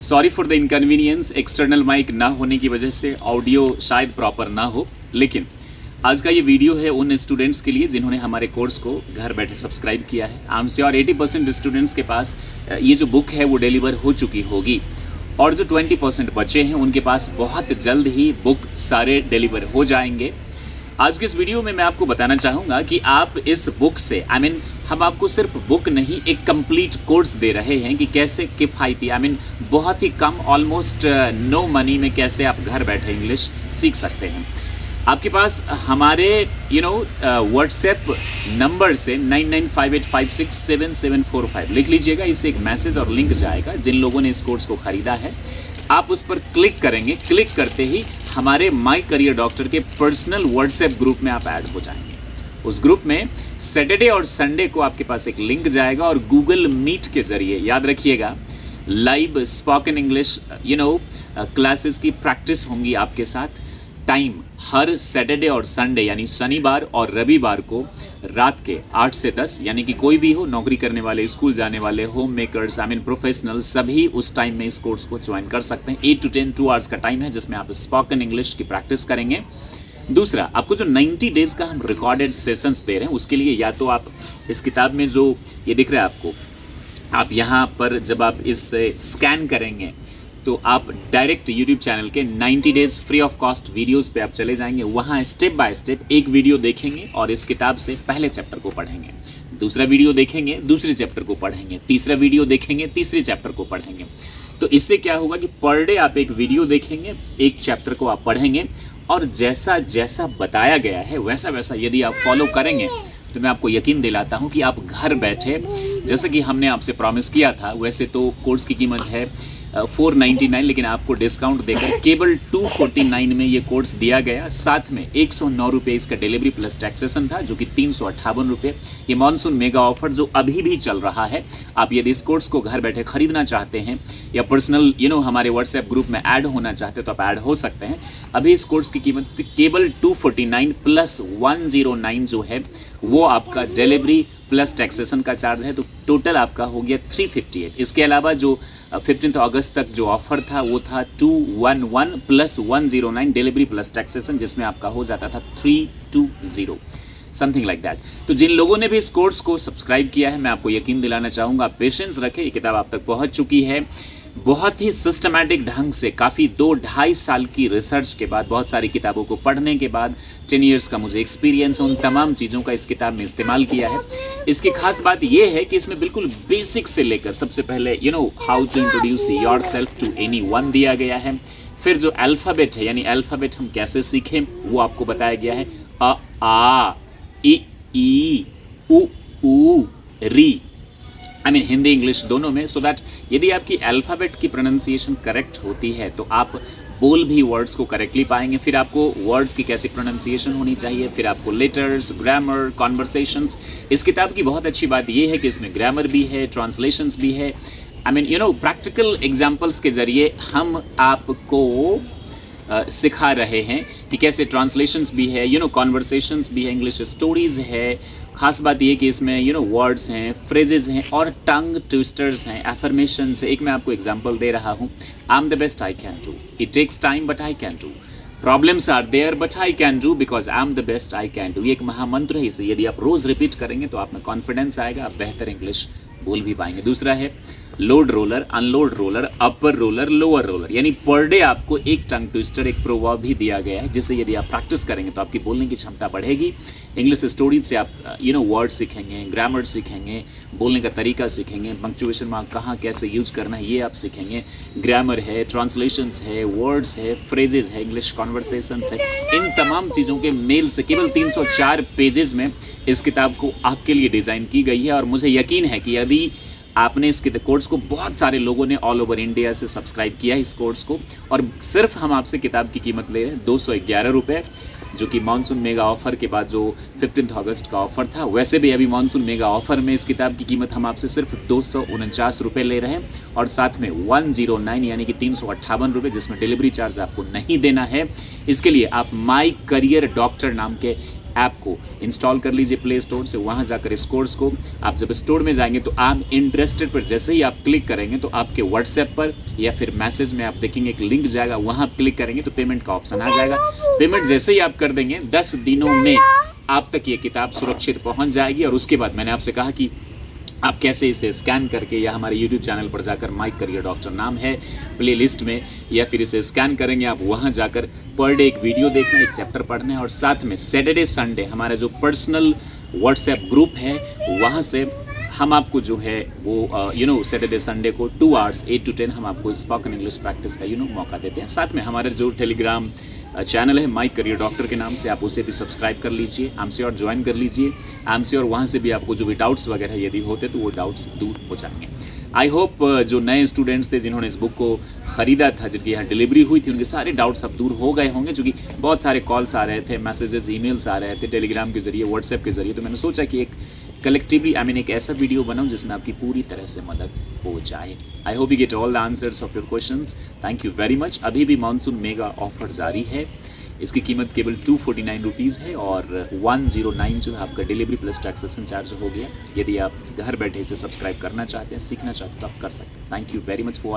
Sorry for the inconvenience, external mic ना होने की वजह से ऑडियो शायद प्रॉपर ना हो, लेकिन आज का ये वीडियो है उन स्टूडेंट्स के लिए जिन्होंने हमारे कोर्स को घर बैठे सब्सक्राइब किया है। आई एम श्योर 80% स्टूडेंट्स के पास ये जो बुक है वो डिलीवर हो चुकी होगी और जो 20% बचे हैं उनके पास बहुत जल्द ही बुक सारे डिलीवर हो जाएंगे। आज के इस वीडियो में मैं आपको बताना चाहूँगा कि आप इस बुक से हम आपको सिर्फ बुक नहीं एक कंप्लीट कोर्स दे रहे हैं कि कैसे किफ़ायती बहुत ही कम ऑलमोस्ट नो मनी में कैसे आप घर बैठे इंग्लिश सीख सकते हैं। आपके पास हमारे व्हाट्सएप नंबर से 9958567745 लिख लीजिएगा। इससे एक मैसेज और लिंक जाएगा। जिन लोगों ने इस कोर्स को ख़रीदा है आप उस पर क्लिक करेंगे, क्लिक करते ही हमारे माई करियर डॉक्टर के पर्सनल व्हाट्सएप ग्रुप में आप ऐड हो जाएंगे। उस ग्रुप में सैटरडे और संडे को आपके पास एक लिंक जाएगा और गूगल मीट के जरिए, याद रखिएगा, लाइव स्पोकन इंग्लिश क्लासेस की प्रैक्टिस होंगी आपके साथ। टाइम हर सैटरडे और संडे यानी शनिवार और रविवार को रात के 8 से 10, यानी कि कोई भी हो, नौकरी करने वाले, स्कूल जाने वाले, होम मेकर्स, प्रोफेशनल, सभी उस टाइम में इस कोर्स को ज्वाइन कर सकते हैं। 8 to 10 2 आवर्स का टाइम है जिसमें आप स्पोकन इंग्लिश की प्रैक्टिस करेंगे। दूसरा, आपको जो 90 डेज का हम रिकॉर्डेड सेशंस दे रहे हैं उसके लिए या तो आप इस किताब में जो ये दिख रहा है आपको, आप यहाँ पर जब आप इससे स्कैन करेंगे तो आप डायरेक्ट YouTube चैनल के 90 days free of cost videos पे आप चले जाएंगे। वहाँ स्टेप बाय स्टेप एक वीडियो देखेंगे और इस किताब से पहले चैप्टर को पढ़ेंगे, दूसरा वीडियो देखेंगे, दूसरे चैप्टर को पढ़ेंगे, तीसरा वीडियो देखेंगे, तीसरे चैप्टर को पढ़ेंगे। तो इससे क्या होगा कि पर डे आप एक वीडियो देखेंगे, एक चैप्टर को आप पढ़ेंगे और जैसा जैसा बताया गया है वैसा वैसा यदि आप फॉलो करेंगे तो मैं आपको यकीन दिलाता हूँ कि आप घर बैठे, जैसे कि हमने आपसे प्रॉमिस किया था, वैसे तो कोर्स की कीमत है 499, लेकिन आपको डिस्काउंट देकर केवल 249 में ये कोर्स दिया गया। साथ में 109 रुपये इसका डिलीवरी प्लस टैक्सेशन था, जो कि 358 रुपये। ये मानसून मेगा ऑफर जो अभी भी चल रहा है, आप यदि इस कोर्स को घर बैठे खरीदना चाहते हैं या पर्सनल हमारे व्हाट्सएप ग्रुप में ऐड होना चाहते हैं तो आप ऐड हो सकते हैं। अभी इस कोर्स की कीमत केवल 249 प्लस 109 जो है वो आपका डिलीवरी प्लस टैक्सेशन का चार्ज है, तो टोटल आपका हो गया 358। इसके अलावा जो 15 अगस्त तक जो ऑफर था वो था 211 प्लस 109 डिलीवरी प्लस टैक्सेशन, जिसमें आपका हो जाता था 320 समथिंग लाइक दैट। तो जिन लोगों ने भी इस कोर्स को सब्सक्राइब किया है मैं आपको यकीन दिलाना चाहूँगा, पेशेंस रखें, ये किताब आप तक पहुँच चुकी है। बहुत ही सिस्टमैटिक ढंग से, काफ़ी 2-2.5 साल की रिसर्च के बाद, बहुत सारी किताबों को पढ़ने के बाद, 10 ईयर्स का मुझे एक्सपीरियंस, उन तमाम चीज़ों का इस किताब में इस्तेमाल किया है। इसकी खास बात यह है कि इसमें बिल्कुल बेसिक से लेकर सबसे पहले how to introduce yourself to anyone दिया गया है। फिर जो अल्फ़ाबेट है, यानी अल्फ़ाबेट हम कैसे सीखें वो आपको बताया गया है। अ, आ, इ, ई, उ, री, हिंदी इंग्लिश दोनों में, सो दैट यदि आपकी अल्फ़ाबेट की प्रोनाउंसिएशन करेक्ट होती है तो आप बोल भी वर्ड्स को करेक्टली पाएंगे। फिर आपको वर्ड्स की कैसी प्रोनाउंसिएशन होनी चाहिए, फिर आपको लेटर्स, ग्रामर, कॉन्वर्सेशंस। इस किताब की बहुत अच्छी बात यह है कि इसमें ग्रामर भी है, ट्रांसलेशंस भी है। प्रैक्टिकल एग्जाम्पल्स के ज़रिए हम आपको सिखा रहे हैं कि कैसे ट्रांसलेशंस भी है, कॉन्वर्सेशंस भी है, इंग्लिश स्टोरीज़ है। खास बात ये कि इसमें वर्ड्स हैं, फ्रेजेस हैं और टंग ट्विस्टर्स हैं, एफर्मेशंस है। एक मैं आपको एग्जांपल दे रहा हूँ, I am the best I can do, it takes time but I can do, problems are there but I can do because I am the best I can do. ये एक महामंत्र है, इसे यदि आप रोज़ रिपीट करेंगे तो आप में कॉन्फिडेंस आएगा, आप बेहतर इंग्लिश बोल भी पाएंगे। दूसरा है load roller, unload roller, upper roller, lower roller, यानी पर डे आपको एक टंग ट्विस्टर, एक प्रोवर्ब भी दिया गया है, जिससे यदि आप प्रैक्टिस करेंगे तो आपकी बोलने की क्षमता बढ़ेगी। इंग्लिश स्टोरीज से आप वर्ड सीखेंगे, ग्रामर सीखेंगे, बोलने का तरीका सीखेंगे, पंक्चुएशन मार्क कहाँ कैसे यूज करना है ये आप सीखेंगे। ग्रामर है, ट्रांसलेशंस है, वर्ड्स है, फ्रेजेस है, इंग्लिश कॉन्वर्सेशंस है। इन तमाम चीज़ों के मेल से केवल 304 पेजेस में इस किताब को आपके लिए डिज़ाइन की गई है। और मुझे यकीन है कि यदि आपने इस कोर्स को, बहुत सारे लोगों ने ऑल ओवर इंडिया से सब्सक्राइब किया है इस कोर्स को, और सिर्फ हम आपसे किताब की कीमत ले रहे हैं 211 रुपये, जो कि मानसून मेगा ऑफ़र के बाद जो 15 अगस्त का ऑफ़र था, वैसे भी अभी मानसून मेगा ऑफ़र में इस किताब की कीमत हम आपसे सिर्फ 249 रुपये ले रहे हैं, और साथ में 109 यानी कि 358 रुपये, जिसमें डिलीवरी चार्ज आपको नहीं देना है। इसके लिए आप माई करियर डॉक्टर नाम के ऐप को इंस्टॉल कर लीजिए प्ले स्टोर से। वहाँ जाकर इस कोर्स को आप जब स्टोर में जाएंगे तो आई एम इंटरेस्टेड पर जैसे ही आप क्लिक करेंगे तो आपके व्हाट्सएप पर या फिर मैसेज में आप देखेंगे एक लिंक जाएगा, वहाँ आप क्लिक करेंगे तो पेमेंट का ऑप्शन आ जाएगा। पेमेंट जैसे ही आप कर देंगे 10 दिनों में आप तक ये किताब सुरक्षित पहुँच जाएगी। और उसके बाद मैंने आपसे कहा कि आप कैसे इसे स्कैन करके या हमारे YouTube चैनल पर जाकर माई करियर डॉक्टर नाम है प्ले लिस्ट में, या फिर इसे स्कैन करेंगे आप, वहाँ जाकर पर डे एक वीडियो देखना, एक चैप्टर पढ़ना है। और साथ में सैटरडे संडे हमारा जो पर्सनल व्हाट्सएप ग्रुप है वहाँ से हम आपको जो है वो सैटरडे संडे को 2 आवर्स 8 to 10 हम आपको स्पोकन इंग्लिश प्रैक्टिस का मौका देते हैं। साथ में हमारे जो टेलीग्राम चैनल है माई करियर डॉक्टर के नाम से, आप उसे भी सब्सक्राइब कर लीजिए, आई एम श्योर ज्वाइन कर लीजिए। आई एम श्योर वहाँ से भी आपको जो भी डाउट्स वगैरह यदि होते तो वो डाउट्स दूर हो जाएंगे। आई होप जो नए स्टूडेंट्स थे जिन्होंने इस बुक को ख़रीदा था, जिनकी यहाँ डिलीवरी हुई थी, उनके सारे डाउट्स अब दूर हो गए होंगे, क्योंकि बहुत सारे कॉल्स आ रहे थे, मैसेजेस ईमेल्स आ रहे थे टेलीग्राम के ज़रिए, व्हाट्सएप के ज़रिए। तो मैंने सोचा कि एक कलेक्टिवली एक ऐसा वीडियो बनाऊं जिसमें आपकी पूरी तरह से मदद हो जाए। I hope you get all the answers of your questions. Thank you very much. अभी भी मानसून मेगा ऑफर जारी है, इसकी कीमत केवल 249 रुपीज़ है और 109 जो है आपका डिलीवरी प्लस टैक्सेशन चार्ज हो गया। यदि आप घर बैठे इसे सब्सक्राइब करना चाहते हैं, सीखना चाहते हैं तो आप कर सकते हैं। Thank you very much for